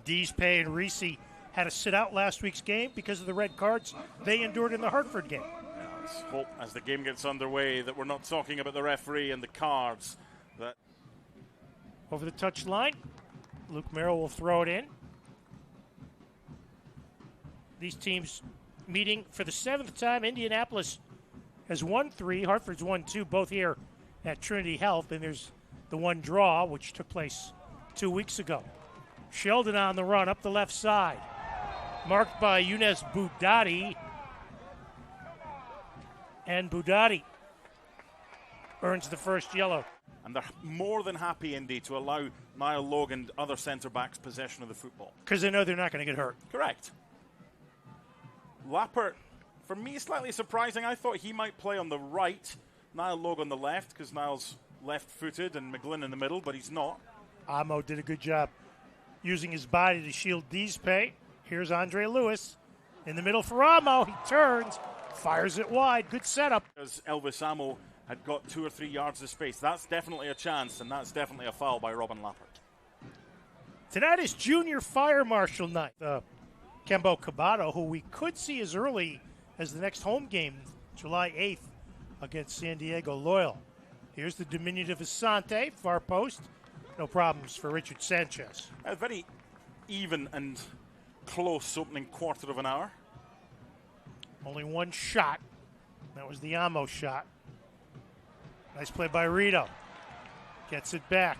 Deespay and Reese had to sit out last week's game because of the red cards they endured in the Hartford game. Let's hope as the game gets underway that we're not talking about the referee and the cards. Over the touchline, Luke Merrill will throw it in. These teams meeting for the 7th time. Indianapolis has won 3, Hartford's won 2, both here at Trinity Health, and there's the one draw, which took place 2 weeks ago. Sheldon on the run up the left side, marked by Younes Boudadi, and Boudadi earns the first yellow. And they're more than happy, Indy, to allow Niall Logan and other centre-backs possession of the football. Because they know they're not going to get hurt. Correct. Lappert, for me, slightly surprising. I thought he might play on the right, Niall Logan on the left, because Niall's left-footed and McGlynn in the middle, but he's not. Amo did a good job using his body to shield Deespay. Here's Andre Lewis in the middle for Amo. He turns, fires it wide. Good setup. As Elvis Amo had got 2 or 3 yards of space. That's definitely a chance, and that's definitely a foul by Robin Lappert. Tonight is Junior Fire Marshal night. Kembo Cabato, who we could see as early as the next home game, July 8th, against San Diego Loyal. Here's the diminutive Asante, far post. No problems for Richard Sanchez. A very even and close opening quarter of an hour. Only one shot. That was the Amo shot. Nice play by Rito. Gets it back.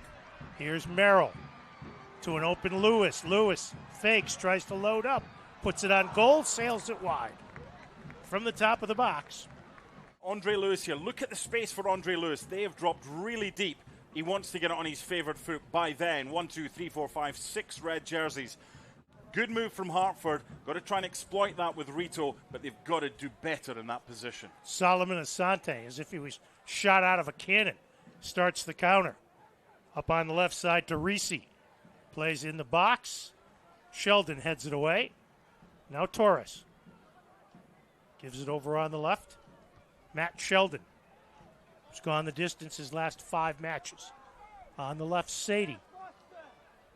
Here's Merrill to an open Lewis. Lewis fakes, tries to load up. Puts it on goal, sails it wide. From the top of the box. Andre Lewis here. Look at the space for Andre Lewis. They have dropped really deep. He wants to get it on his favoured foot. By then, 1, 2, 3, 4, 5, 6 red jerseys. Good move from Hartford. Got to try and exploit that with Rito, but they've got to do better in that position. Solomon Asante, as if he was shot out of a cannon, starts the counter. Up on the left side to Reese. Plays in the box. Sheldon heads it away. Now Torres. Gives it over on the left. Matt Sheldon, who's gone the distance his last 5 matches. On the left, Sadie.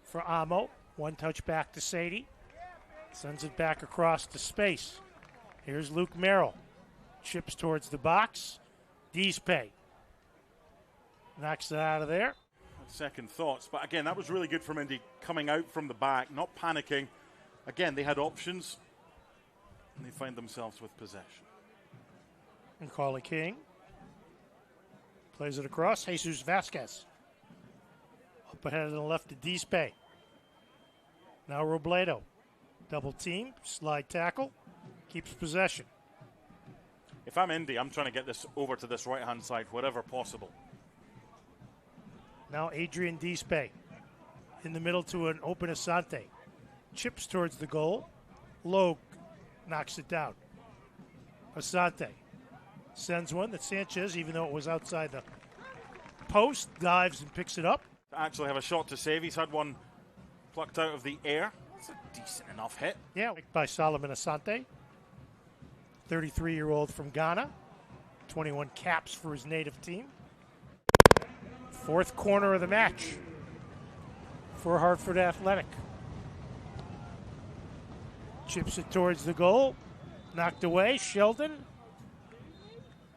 For Amo. One touch back to Sadie. Sends it back across to space. Here's Luke Merrill. Chips towards the box. Deespay knocks it out of there. Second thoughts. But again, that was really good from Indy coming out from the back, not panicking. Again, they had options, and they find themselves with possession. And Macaulay King plays it across. Jesus Vasquez. Up ahead on the left to Deespay. Now Robledo. Double team, slide tackle, keeps possession. If I'm Indy, I'm trying to get this over to this right-hand side, wherever possible. Now Adrian Deespay in the middle to an open Asante. Chips towards the goal. Logue knocks it down. Asante sends one that Sanchez, even though it was outside the post, dives and picks it up. Actually have a shot to save. He's had one plucked out of the air. It's a decent enough hit. Yeah, by Solomon Asante. 33-year-old from Ghana. 21 caps for his native team. 4th corner of the match for Hartford Athletic. Chips it towards the goal. Knocked away, Sheldon.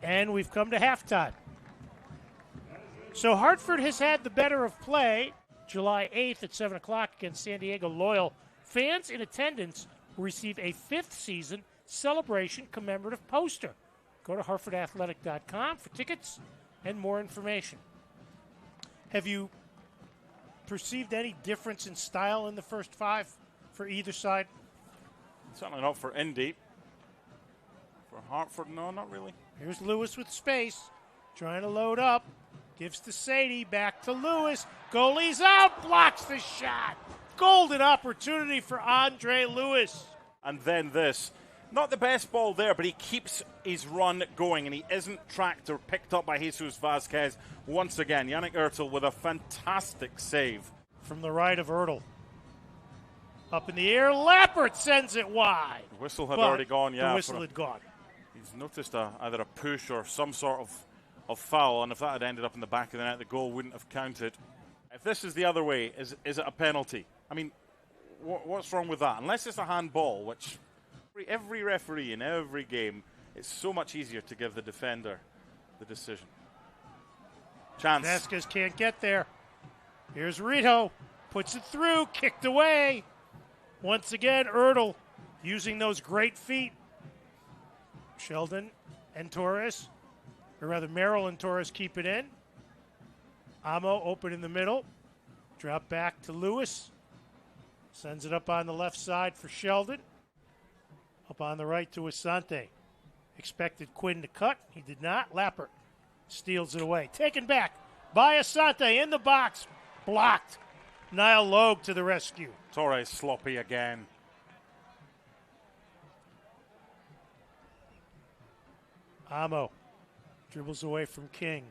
And we've come to halftime. So Hartford has had the better of play. July 8th at 7 o'clock against San Diego Loyal. Fans in attendance will receive a 5th season celebration commemorative poster. Go to hartfordathletic.com for tickets and more information. Have you perceived any difference in style in the first 5 for either side? Certainly not for Indy. For Hartford, no, not really. Here's Lewis with space, trying to load up. Gives to Sadie, back to Lewis. Goalie's out, blocks the shot. Golden opportunity for Andre Lewis. And then this. Not the best ball there, but he keeps his run going, and he isn't tracked or picked up by Jesus Vasquez. Once again, Yannick Ertel with a fantastic save. From the right of Ertel. Up in the air, Lappert sends it wide. The whistle had already gone, yeah. The whistle had gone. He's noticed either a push or some sort of foul, and if that had ended up in the back of the net, the goal wouldn't have counted. If this is the other way, is it a penalty? I mean, What's wrong with that? Unless it's a handball, which every referee in every game, it's so much easier to give the defender the decision. Chance. Vasquez can't get there. Here's Rito. Puts it through. Kicked away. Once again, Ertl using those great feet. Sheldon and Torres, or rather Merrill and Torres keep it in. Amo open in the middle. Drop back to Lewis. Sends it up on the left side for Sheldon. Up on the right to Asante. Expected Quinn to cut. He did not. Lappert steals it away. Taken back by Asante in the box. Blocked. Niall Logue to the rescue. Torres sloppy again. Amo dribbles away from King.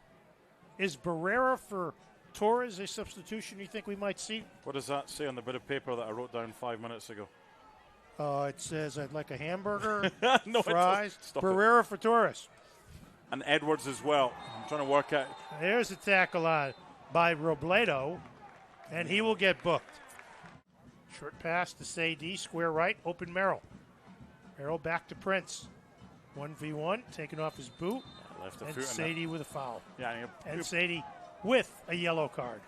Is Barrera for Torres a substitution you think we might see? What does that say on the bit of paper that I wrote down 5 minutes ago? It says I'd like a hamburger, no, fries. Stop Barrera it. for Torres. And Edwards as well. I'm trying to work out. There's a tackle on by Robledo, and he will get booked. Short pass to Sadie, square right, open Merrill. Merrill back to Prince. 1v1, taking off his boot. Left the and foot Sadie with a foul. Yeah, and Sadie with a yellow card.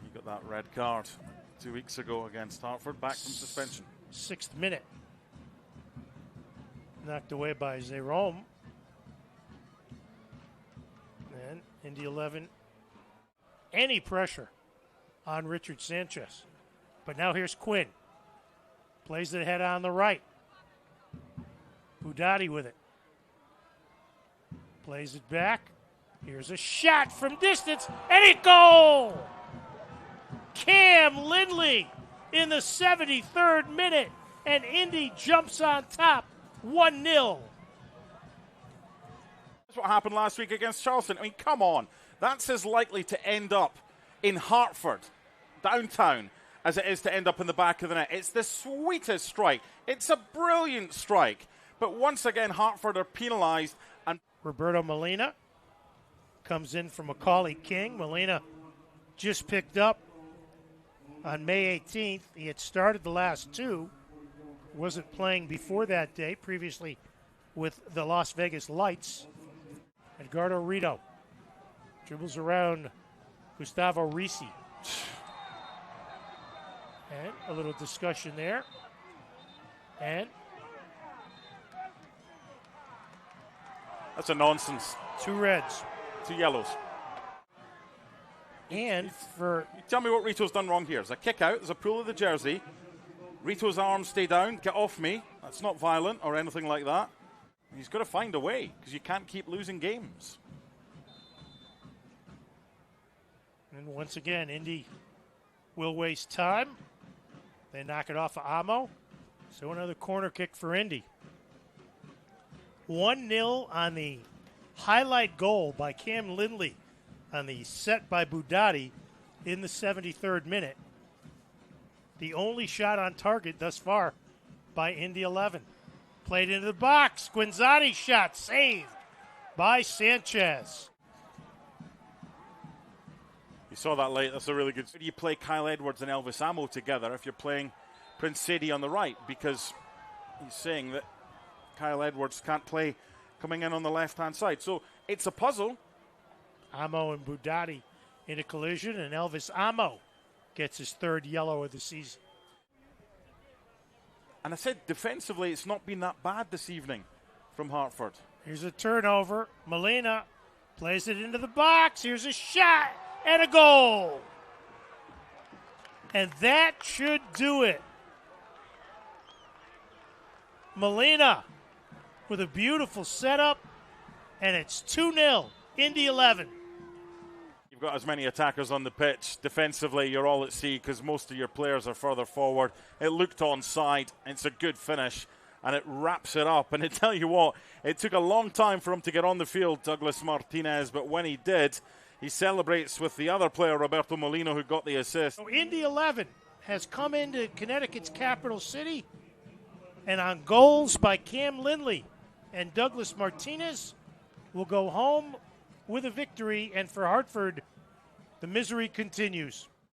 He got that red card 2 weeks ago against Hartford, back from suspension. 6th minute. Knocked away by Jerome. And Indy 11. Any pressure on Richard Sanchez. But now here's Quinn. Plays it ahead on the right. Budati with it. Plays it back. Here's a shot from distance, and it goal! Cam Lindley in the 73rd minute, and Indy jumps on top, 1-0. That's what happened last week against Charleston. I mean, come on. That's as likely to end up in Hartford, downtown, as it is to end up in the back of the net. It's the sweetest strike. It's a brilliant strike. But once again, Hartford are penalized. And Roberto Molina comes in for Macaulay King. Molina just picked up on May 18th. He had started the last two. Wasn't playing before that day, previously with the Las Vegas Lights. Edgardo Rito dribbles around Gustavo Risi. And a little discussion there. And that's a nonsense. 2 reds. 2 yellows. And for... Tell me what Rito's done wrong here. There's a kick out. There's a pull of the jersey. Rito's arms stay down. Get off me. That's not violent or anything like that. He's got to find a way because you can't keep losing games. And once again, Indy will waste time. They knock it off of Amo. So another corner kick for Indy. 1-0 on the highlight goal by Cam Lindley on the set by Budati in the 73rd minute. The only shot on target thus far by Indy 11. Played into the box. Guinzotti shot saved by Sanchez. You saw that late. That's a really good. You play Kyle Edwards and Elvis Amo together if you're playing Prince Sadie on the right, because he's saying that Kyle Edwards can't play coming in on the left-hand side. So it's a puzzle. Amo and Budati in a collision, and Elvis Amo gets his 3rd yellow of the season. And I said defensively, it's not been that bad this evening from Hartford. Here's a turnover. Molina plays it into the box. Here's a shot and a goal. And that should do it. Molina with a beautiful setup, and it's 2-0, Indy 11. You've got as many attackers on the pitch. Defensively, you're all at sea because most of your players are further forward. It looked onside. It's a good finish, and it wraps it up. And I tell you what, it took a long time for him to get on the field, Douglas Martinez, but when he did, he celebrates with the other player, Roberto Molino, who got the assist. So Indy 11 has come into Connecticut's capital city, and on goals by Cam Lindley and Douglas Martinez, will go home with a victory, and for Hartford, the misery continues.